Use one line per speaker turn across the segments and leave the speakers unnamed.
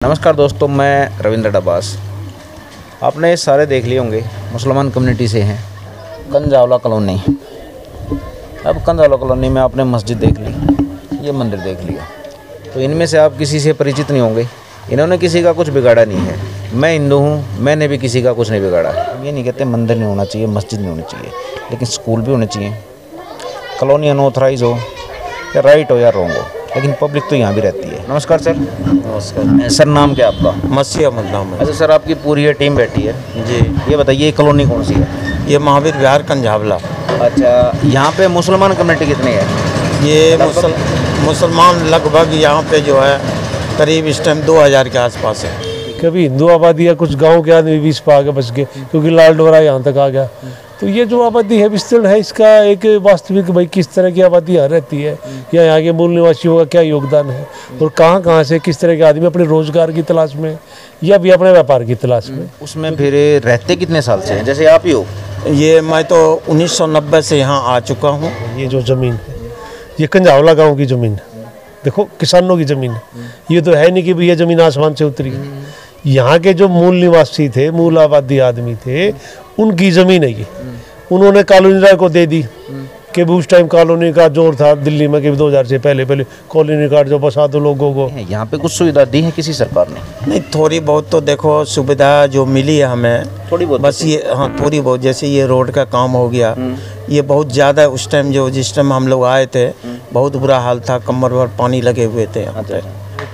नमस्कार दोस्तों, मैं रविंद्र डब्बास। आपने सारे देख लिए होंगे, मुसलमान कम्युनिटी से हैं। कंजावला कॉलोनी। अब कंजावला कॉलोनी में आपने मस्जिद देख ली, ये मंदिर देख लिया, तो इनमें से आप किसी से परिचित नहीं होंगे। इन्होंने किसी का कुछ बिगाड़ा नहीं है। मैं हिंदू हूँ, मैंने भी किसी का कुछ नहीं बिगाड़ा। हम ये नहीं कहते मंदिर नहीं होना चाहिए, मस्जिद नहीं होनी चाहिए, लेकिन स्कूल भी होने चाहिए। कॉलोनी अनऑथराइज हो या राइट हो या रॉन्ग हो, लेकिन पब्लिक तो यहाँ भी रहती है। नमस्कार सर।
नमस्कार
सर, नाम क्या आपका?
मसीह अहमद नाम है।
अच्छा सर, आपकी पूरी ये टीम बैठी है
जी।
ये बताइए, ये कॉलोनी कौन सी है?
ये महावीर विहार कंझावला।
अच्छा, यहाँ पे मुसलमान कम्युनिटी कितनी है?
ये मुसलमान लगभग यहाँ पे जो है करीब इस टाइम 2000 के आसपास है।
कभी हिंदू आबादी है, कुछ गांव के आदमी भी इस पर आगे बच गए, क्योंकि लाल डोरा यहाँ तक आ गया। तो ये जो आबादी है विस्तृत है, इसका एक वास्तविक भाई किस तरह की आबादी यहाँ रहती है या यहाँ के मूल निवासियों का क्या योगदान है और कहाँ कहाँ से किस तरह के आदमी अपने रोजगार की तलाश में या भी अपने व्यापार की तलाश में।
उसमें फिर रहते कितने साल से हैं? जैसे आप ही हो।
ये मैं तो 1990 से यहाँ आ चुका हूँ।
ये जो ज़मीन है ये कंझावला गाँव की ज़मीन है। देखो, किसानों की ज़मीन है। ये तो है नहीं कि भैया ज़मीन आसमान से उतरी है। यहाँ के जो मूल निवासी थे, मूल आबादी आदमी थे, उनकी ज़मीन है ये। उन्होंने कॉलोनी राय को दे दी कि उस टाइम कॉलोनी का जोर था दिल्ली में कि 2000 से पहले कॉलोनी कार्ड जो बसा दो लोगों को।
यहाँ पे कुछ सुविधा दी है किसी सरकार ने?
नहीं, थोड़ी बहुत तो देखो सुविधा जो मिली है हमें,
थोड़ी बहुत
बस ये, हाँ थोड़ी बहुत। जैसे ये रोड का काम हो गया, ये बहुत ज़्यादा उस टाइम जिस टाइम हम लोग आए थे बहुत बुरा हाल था, कमर भर पानी लगे हुए थे यहाँ पे।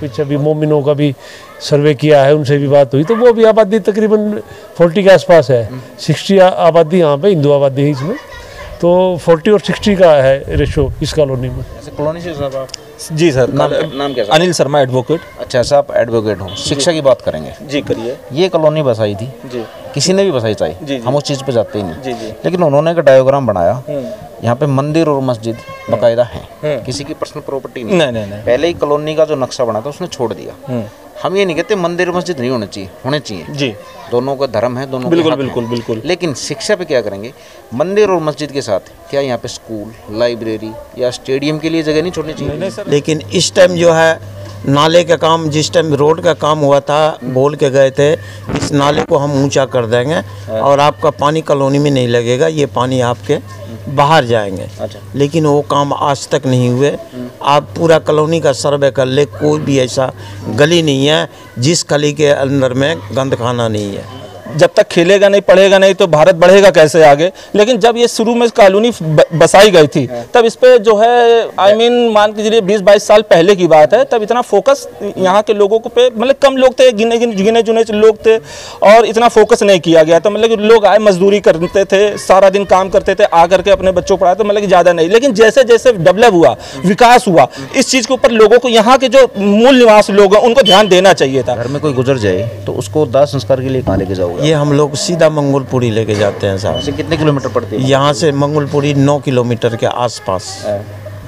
पीछे भी मोमिनों का भी सर्वे किया है, उनसे भी बात हुई, तो वो भी आबादी तकरीबन 40 के आसपास है। 60 आबादी यहाँ पे हिंदू आबादी है इसमें, तो 40 और 60 का है रेशो इस कॉलोनी में।
कॉलोनी से साहब आप?
जी सर।
नाम क्या?
अनिल शर्मा, एडवोकेट।
अच्छा सर, आप एडवोकेट हो, शिक्षा की बात करेंगे।
जी करिए।
ये कॉलोनी बसाई थी
जी।
किसी ने भी बसाई
जी,
चाहिए,
जी।
हम उस चीज़ पे जाते ही नहीं।
जी जी।
लेकिन उन्होंने एक डायग्राम बनाया, यहाँ पे मंदिर और मस्जिद बाकायदा है, किसी की पर्सनल प्रॉपर्टी नहीं।
नहीं।
पहले ही कॉलोनी का जो नक्शा बना था उसने छोड़ दिया। हम ये नहीं कहते मंदिर मस्जिद नहीं होने चाहिए, होने चाहिए।
जी।
दोनों का धर्म है, दोनों
बिल्कुल
के हक
बिल्कुल
हैं।
बिल्कुल।
लेकिन शिक्षा पे क्या करेंगे? मंदिर और मस्जिद के साथ क्या यहाँ पे स्कूल, लाइब्रेरी या स्टेडियम के लिए जगह नहीं छोड़नी चाहिए?
नहीं सर।
लेकिन इस टाइम जो है नाले का काम, जिस टाइम रोड का काम हुआ था, बोल के गए थे इस नाले को हम ऊंचा कर देंगे और आपका पानी कॉलोनी में नहीं लगेगा, ये पानी आपके बाहर जाएंगे।
अच्छा।
लेकिन वो काम आज तक नहीं हुए। आप पूरा कॉलोनी का सर्वे कर ले, कोई भी ऐसा गली नहीं है जिस गली के अंदर में गंद खाना नहीं है।
जब तक खेलेगा नहीं, पढ़ेगा नहीं, तो भारत बढ़ेगा कैसे आगे? लेकिन जब ये शुरू में कॉलोनी बसाई गई थी, तब इस पे जो है मान के चलिए 20-22 साल पहले की बात है, तब इतना फोकस यहाँ के लोगों को पे, मतलब कम लोग थे, गिने चुने लोग थे, और इतना फोकस नहीं किया गया था। मतलब लोग आए, मजदूरी करते थे, सारा दिन काम करते थे, आकर के अपने बच्चों को पढ़ाते, मतलब कि ज़्यादा नहीं। लेकिन जैसे जैसे डेवलप हुआ, विकास हुआ, इस चीज़ के ऊपर लोगों को, यहाँ के जो मूल निवासी लोग हैं, उनको ध्यान देना चाहिए था।
घर में कोई गुजर जाए तो उसको दाह संस्कार के लिए कहाँ लेके जाओगे?
ये हम लोग सीधा मंगोलपुरी लेके जाते हैं साहब।
से कितने किलोमीटर पड़ती है?
यहाँ से मंगोलपुरी 9 किलोमीटर के आसपास।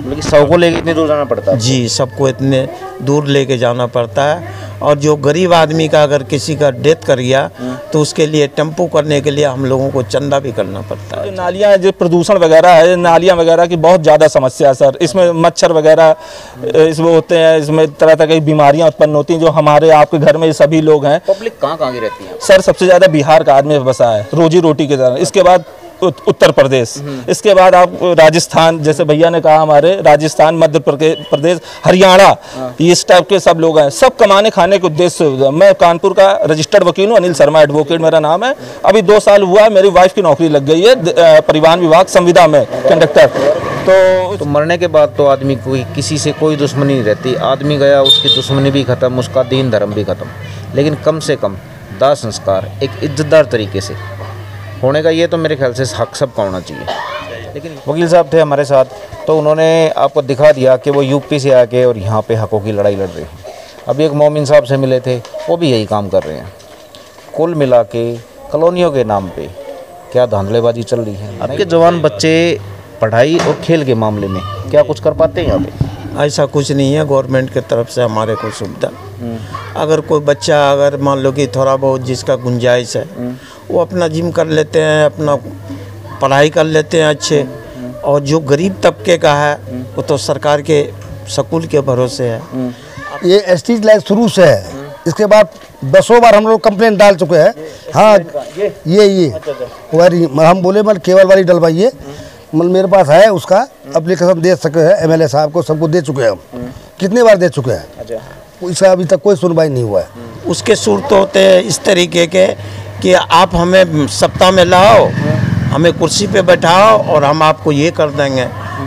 मतलब कि 100 को लेके इतनी दूर जाना पड़ता है?
जी, सबको इतने दूर लेके जाना पड़ता है। और जो गरीब आदमी का अगर किसी का डेथ कर गया तो उसके लिए टेम्पो करने के लिए हम लोगों को चंदा भी करना पड़ता है।
जो नालियाँ, जो प्रदूषण वगैरह है, नालियाँ वगैरह की बहुत ज़्यादा समस्या है सर। इसमें मच्छर वगैरह इसमें होते हैं, इसमें तरह तरह की बीमारियाँ उत्पन्न होती हैं, जो हमारे आपके घर में ये सभी लोग हैं।
पब्लिक कहाँ कहाँ की रहती है
सर, सबसे ज़्यादा बिहार का आदमी बसा है, रोजी रोटी के तरह। इसके बाद उत्तर प्रदेश, इसके बाद आप राजस्थान, जैसे भैया ने कहा हमारे राजस्थान, मध्य प्रदेश, हरियाणा, इस टाइप के सब लोग हैं। सब कमाने खाने के उद्देश्य से। मैं कानपुर का रजिस्टर्ड वकील हूँ, अनिल शर्मा एडवोकेट मेरा नाम है। अभी 2 साल हुआ है, मेरी वाइफ की नौकरी लग गई है परिवहन विभाग संविदा में, कंडक्टर। तो
मरने के बाद तो आदमी कोई किसी से कोई दुश्मनी नहीं रहती। आदमी गया, उसकी दुश्मनी भी खत्म, उसका दीन धर्म भी खत्म। लेकिन कम से कम दाह संस्कार एक इज्जतदार तरीके से होने का, ये तो मेरे ख्याल से हक सबका होना चाहिए। लेकिन वकील साहब थे हमारे साथ, तो उन्होंने आपको दिखा दिया कि वो यूपी से आके और यहाँ पे हकों की लड़ाई लड़ रहे हैं। अभी एक मोमिन साहब से मिले थे, वो भी यही काम कर रहे हैं। कुल मिला के कॉलोनियों के नाम पे क्या धांधलेबाजी चल रही है। आपके जवान बच्चे पढ़ाई और खेल के मामले में क्या कुछ कर पाते हैं यहाँ पे?
ऐसा कुछ नहीं है गवर्नमेंट की तरफ से हमारे को सुविधा। अगर कोई बच्चा, अगर मान लो कि थोड़ा बहुत जिसका गुंजाइश है, वो अपना जिम कर लेते हैं, अपना पढ़ाई कर लेते हैं अच्छे। और जो गरीब तबके का है वो तो सरकार के स्कूल के भरोसे है।
ये एसटी लाइफ शुरू से है, इसके बाद 10 बार हम लोग कंप्लेंट डाल चुके हैं। हाँ ये वाली हम बोले मतलब केबल वाली डलवाइए, मतलब मेरे पास है उसका एप्लीकेशन दे सके हैं, एमएलए साहब को सबको दे चुके हैं हम, कितने बार दे चुके हैं, इसका अभी तक कोई सुनवाई नहीं हुआ है।
उसके सूरत होते हैं इस तरीके के कि आप हमें सप्ताह में लाओ, हमें कुर्सी पे बैठाओ और हम आपको ये कर देंगे,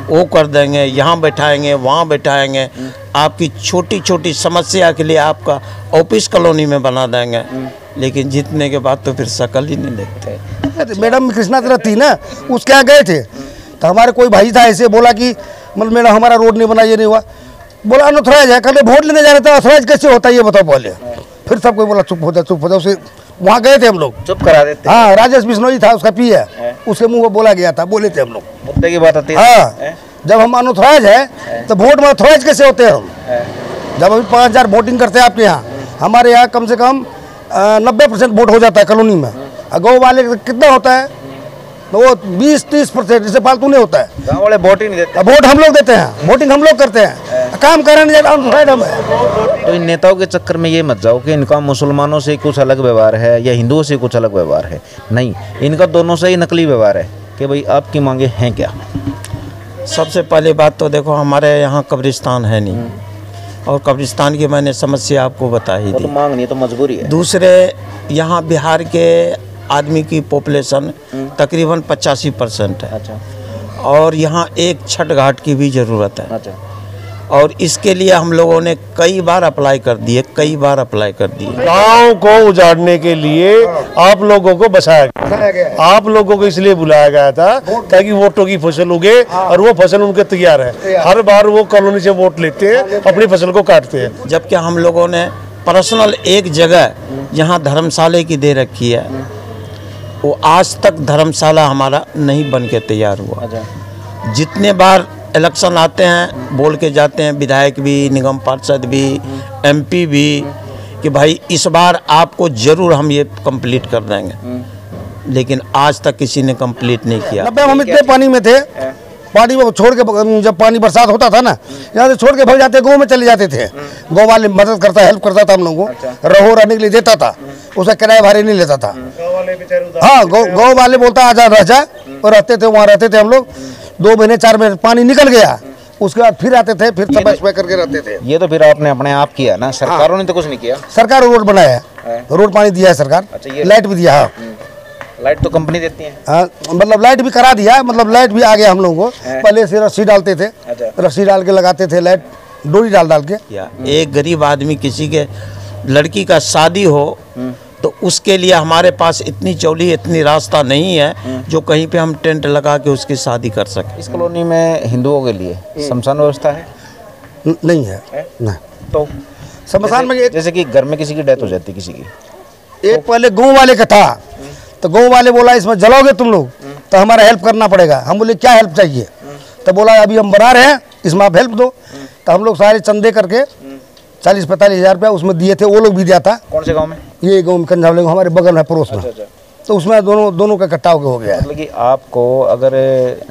वो कर देंगे, यहाँ बैठाएंगे, वहाँ बैठाएंगे, आपकी छोटी छोटी समस्या के लिए आपका ऑफिस कॉलोनी में बना देंगे, लेकिन जीतने के बाद तो फिर शकल ही नहीं देखते।
मैडम कृष्णा तीरथ थी ना, उसके यहाँ गए थे तो हमारे कोई भाई था, ऐसे बोला कि मतलब मैडम हमारा रोड नहीं बना, ये नहीं हुआ, बोला अनऑथराइज है। कल वोट लेने जा रहे थे, ऑथराइज कैसे होता है ये बताओ पहले। फिर सब कोई बोला चुप हो जा चुप हो जा, उसे वहाँ गए थे हम लोग,
चुप करा देते।
हाँ राजेश बिश्नोई था उसका पी है, उसके मुंह में बोला गया था, बोले थे हम लोग,
मुद्दे की बात आती है।
हाँ जब हम अनऑथराइज है तो वोट में ऑथराइज कैसे होते हैं हम। जब अभी 5000 वोटिंग करते हैं आपके यहाँ, हमारे यहाँ कम से कम 90% वोट हो जाता है कॉलोनी में, गाँव वाले कितना होता है तो वो 20-30%, इससे फालतू नहीं होता है।
गाँव वाले वोट ही नहीं देते।
वोट हम लोग देते हैं, वोटिंग हम लोग करते हैं, काम करने नहीं जाता हम है।
तो इन नेताओं के चक्कर में ये मत जाओ कि इनका मुसलमानों से कुछ अलग व्यवहार है या हिंदुओं से कुछ अलग व्यवहार है, नहीं, इनका दोनों से ही नकली व्यवहार है कि भाई आपकी मांगे हैं क्या।
सबसे पहली बात तो देखो हमारे यहाँ कब्रिस्तान है नहीं, और कब्रिस्तान की मैंने समस्या आपको बता ही
वो तो
दी।
मांग नहीं तो मजबूरी है।
दूसरे यहाँ बिहार के आदमी की पॉपुलेशन तकरीबन 85% है।
अच्छा
और यहाँ एक छठ घाट की भी ज़रूरत है,
अच्छा,
और इसके लिए हम लोगों ने कई बार अप्लाई कर दिए,
गांव को उजाड़ने के लिए आप लोगों को बसाया गया, आप लोगों को इसलिए बुलाया गया था ताकि वोटों की फसल उगे, और वो फसल उनके तैयार है। हर बार वो कॉलोनी से वोट लेते हैं, अपनी फसल को काटते हैं।
जबकि हम लोगों ने पर्सनल एक जगह यहाँ धर्मशाला की दे रखी है, वो आज तक धर्मशाला हमारा नहीं बन के तैयार हुआ। जितने बार इलेक्शन आते हैं बोल के जाते हैं, विधायक भी, निगम पार्षद भी, एमपी भी, कि भाई इस बार आपको जरूर हम ये कंप्लीट कर देंगे, लेकिन आज तक किसी ने कंप्लीट नहीं किया।
हम इतने पानी में थे, पानी में छोड़ के, जब पानी बरसात होता था ना, यहाँ से छोड़ के भाग जाते, गाँव में चले जाते थे। गाँव वाले मदद करता, हेल्प करता था हम लोगों को, रहो रहने के लिए देता था, उसका किराया भारी नहीं लेता था। हाँ गाँव वाले बोलता आजा रह जा, और रहते थे, वहाँ रहते थे हम लोग 2 महीने 4 महीने, पानी निकल गया उसके बाद फिर आते थे, फिर सब करके रहते थे।
ये तो फिर आपने अपने आप किया ना, सरकारों ने तो कुछ नहीं किया।
सरकार रोड बनाया है, रोड पानी दिया है सरकार, लाइट भी दिया है।
लाइट तो कंपनी देती है।
हाँ मतलब लाइट भी करा दिया है, मतलब लाइट भी आ गया हम लोगों को। पहले से रस्सी डालते थे, रस्सी डाल के लगाते थे लाइट, डोरी डाल के।
एक गरीब आदमी किसी के लड़की का शादी हो तो उसके लिए हमारे पास इतनी चौली, इतनी रास्ता नहीं है जो कहीं पे हम टेंट लगा के उसकी शादी कर सकें।
इस कॉलोनी में हिंदुओं के लिए शमशान व्यवस्था है?
नहीं है, नहीं।
तो
शमशान में
जैसे कि घर में किसी की डेथ हो जाती है, किसी की,
एक पहले गाँव वाले का था, तो गाँव वाले बोला इसमें जलाओगे तुम लोग तो हमारा हेल्प करना पड़ेगा। हम बोले क्या हेल्प चाहिए, तो बोला अभी हम बना रहे हैं, इसमें आप हेल्प दो। तो हम लोग सारे चंदे करके 40-45 हज़ार रुपया उसमें दिए थे, वो लोग भी दिया था।
कौन से गांव में?
ये गाँव में कंझावले, हमारे बगल में, पड़ोस में।
अच्छा।
तो उसमें दोनों का इकट्ठा हो गया।
मतलब कि आपको अगर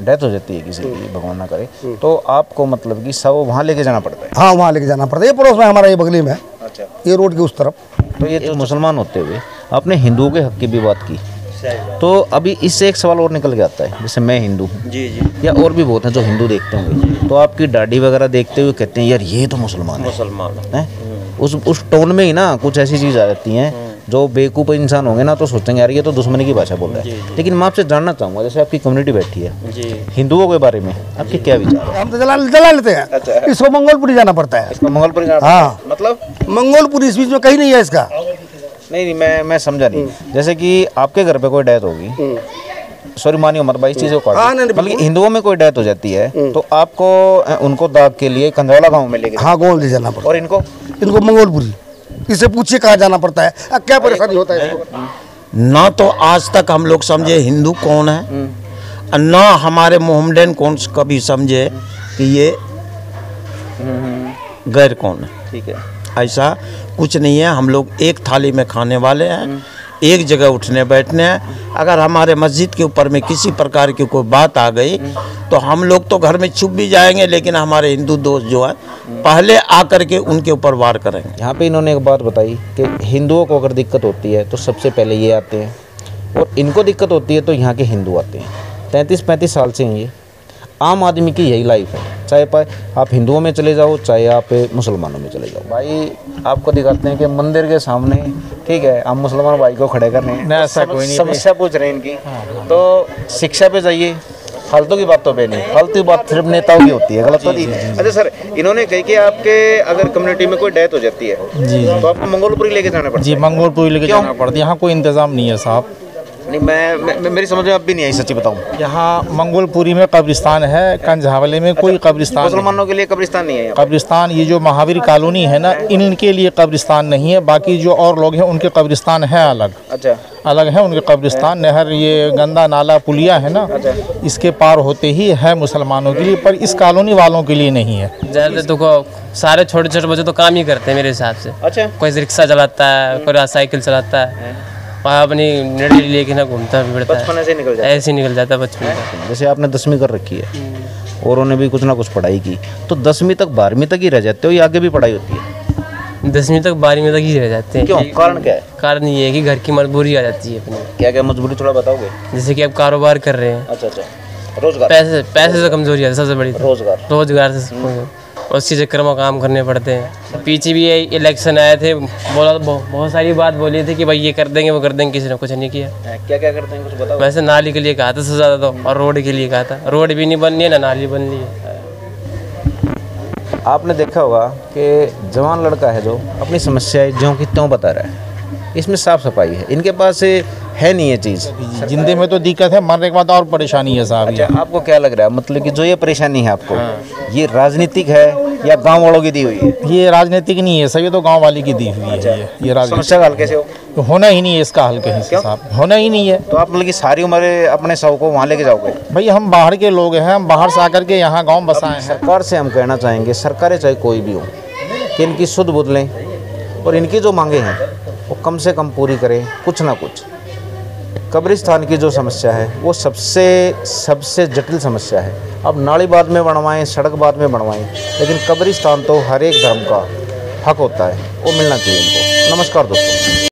डेथ हो जाती है किसी की, भगवान ना करे, तो आपको मतलब कि सब वहाँ लेके जाना पड़ता है?
हाँ वहाँ लेके जाना पड़ता है, ये पड़ोस में हमारा, ये बगली में।
अच्छा,
ये रोड के उस तरफ।
तो ये जो मुसलमान होते हुए आपने हिंदुओं के हक की भी बात की, तो अभी इससे एक सवाल और निकल के आता है, जैसे मैं हिंदू हूँ या और भी बहुत हैं जो हिंदू देखते होंगे, तो आपकी दाढ़ी वगैरह देखते हुए कहते हैं यार ये तो मुसलमान है। उस टोन में ही ना कुछ ऐसी चीज़ आ जाती हैं जो बेवकूफ़ इंसान होंगे ना तो सोचेंगे यार ये तो दुश्मनी की भाषा बोल रहा है। लेकिन मैं आपसे जानना चाहूँगा, जैसे आपकी कम्युनिटी बैठी है, हिंदुओं के बारे में आपके क्या विचार है?
हम तो जला लेते हैं। अच्छा। इसको मंगोलपुरी जाना पड़ता है।
इसको मंगोलपुरी जाना?
हाँ
मतलब
मंगोलपुरी इस बीच में कहीं नहीं है इसका।
नहीं, मैं समझा नहीं। जैसे कि आपके घर पे कोई डेथ होगी, सॉरी मानियो मत भाई, इस चीज़ को मतलब हिंदुओं में कोई डेथ हो जाती है तो आपको उनको दाग के लिए कंधौला गाँव में लेके,
हाँ गाँव ले जाना पड़ता है।
और इनको
मंगोलपुरी, इससे पूछिए कहाँ जाना पड़ता है, क्या परेशानी होता है इसको।
ना तो आज तक हम लोग समझे हिंदू कौन है, और ना हमारे मोहम्मदन कौन कभी समझे कि ये गैर कौन है।
ठीक है,
ऐसा कुछ नहीं है। हम लोग एक थाली में खाने वाले हैं, एक जगह उठने बैठने हैं। अगर हमारे मस्जिद के ऊपर में किसी प्रकार की कोई बात आ गई तो हम लोग तो घर में चुप भी जाएंगे, लेकिन हमारे हिंदू दोस्त जो है पहले आकर के उनके ऊपर वार करेंगे।
यहाँ पे इन्होंने एक बात बताई कि हिंदुओं को अगर दिक्कत होती है तो सबसे पहले ये आते हैं, और इनको दिक्कत होती है तो यहाँ के हिंदू आते हैं। 33-35 साल से हैं ये। आम आदमी की यही लाइफ है, चाहे आप हिंदुओं में चले जाओ चाहे आप मुसलमानों में चले जाओ। भाई आपको दिखाते हैं कि मंदिर के सामने, ठीक है, हम मुसलमान भाई को खड़े कर रहे हैं, ऐसा कोई नहीं, समस्या पूछ रहे हैं इनकी, तो शिक्षा पे जाइए, फालतू की बातों पे नहीं। फालतू बात सिर्फ नेताओं की होती है, गलत होती है। अच्छा सर, इन्होंने कही कि आपके अगर कम्युनिटी में कोई डेथ हो जाती है
जी
तो आपको मंगोलपुरी लेके जाना पड़ता है।
जी, मंगोलपुरी लेके जाना पड़ता है। यहाँ कोई इंतज़ाम नहीं है साहब।
नहीं, मैं मेरी समझ में अब भी नहीं आई, सच्ची बताऊँ।
यहाँ मंगोलपुरी में कब्रिस्तान है, कंझावले में कोई कब्रिस्तान
मुसलमानों के लिए कब्रिस्तान नहीं है यहाँ?
कब्रिस्तान ये जो महावीर कॉलोनी है ना, इनके लिए कब्रिस्तान नहीं है। बाकी जो और लोग हैं उनके कब्रिस्तान है अलग।
अच्छा,
अलग है उनके कब्रिस्तान। नहर, ये गंदा नाला पुलिया है ना, इसके पार होते ही है मुसलमानों के लिए, पर इस कॉलोनी वालों के लिए नहीं है।
ज़्यादा तो सारे छोटे छोटे बच्चे तो काम ही करते हैं मेरे हिसाब से।
अच्छा,
कोई रिक्शा चलाता है, कोई साइकिल चलाता है, वहाँ अपनी नेड़ी लेके ना घूमता फिरता है,
बचपन ऐसे निकल जाता
ऐसे ही निकल जाता है बचपन का।
जैसे आपने 10वीं कर रखी है और उन्होंने भी कुछ ना कुछ पढ़ाई की, तो 10वीं तक 12वीं तक ही रह जाते हो या आगे भी पढ़ाई होती है?
10वीं तक 12वीं तक ही रह जाते हैं।
क्यों, कारण क्या है?
कारण ये है कि घर की मजबूरी आ जाती है अपनी।
क्या क्या मजबूरी, थोड़ा बताओगे?
जैसे कि अब कारोबार कर रहे हैं,
अच्छा, रोजगार,
पैसे से कमजोरी है सबसे बड़ी, रोजगार से उसी चक्कर में काम करने पड़ते हैं। पीछे भी इलेक्शन आए थे, बोला बहुत सारी बात बोली थी कि भाई ये कर देंगे वो कर देंगे, किसी ने कुछ नहीं किया।
क्या क्या करते हैं कुछ बताओ?
वैसे नाली के लिए कहा था सबसे ज़्यादा तो, और रोड के लिए कहा था। रोड भी नहीं बन रही है ना नाली बन रही है।
आपने देखा होगा कि जवान लड़का है जो अपनी समस्याएं ज्यों की त्यों बता रहा है, इसमें साफ सफाई है, इनके पास है नहीं ये चीज़।
जिंदगी में तो दिक्कत है, मरने के बाद और परेशानी है साहब।
अच्छा, आपको क्या लग रहा है, मतलब कि जो ये परेशानी है आपको, ये राजनीतिक है या गांव वालों की दी हुई है?
ये राजनीतिक नहीं है सर, ये तो गांव वाली की दी हुई है। ये राजनीतिक
समस्या का हल कैसे हो?
होना ही नहीं है इसका हल कहीं से साहब, होना ही नहीं है।
तो आप मतलब कि सारी उम्र अपने शव को वहाँ लेके जाओगे?
भाई हम बाहर के लोग हैं, हम बाहर से आकर के यहाँ गाँव बसाए हैं।
सरकार से हम कहना चाहेंगे, सरकारें चाहे कोई भी हो, कि इनकी सुध बुध लें और इनकी जो मांगे हैं वो कम से कम पूरी करें, कुछ ना कुछ। कब्रिस्तान की जो समस्या है वो सबसे जटिल समस्या है। अब नाली बाद में बनवाएं, सड़क बाद में बनवाएं, लेकिन कब्रिस्तान तो हर एक धर्म का हक होता है, वो मिलना चाहिए इनको। नमस्कार दोस्तों।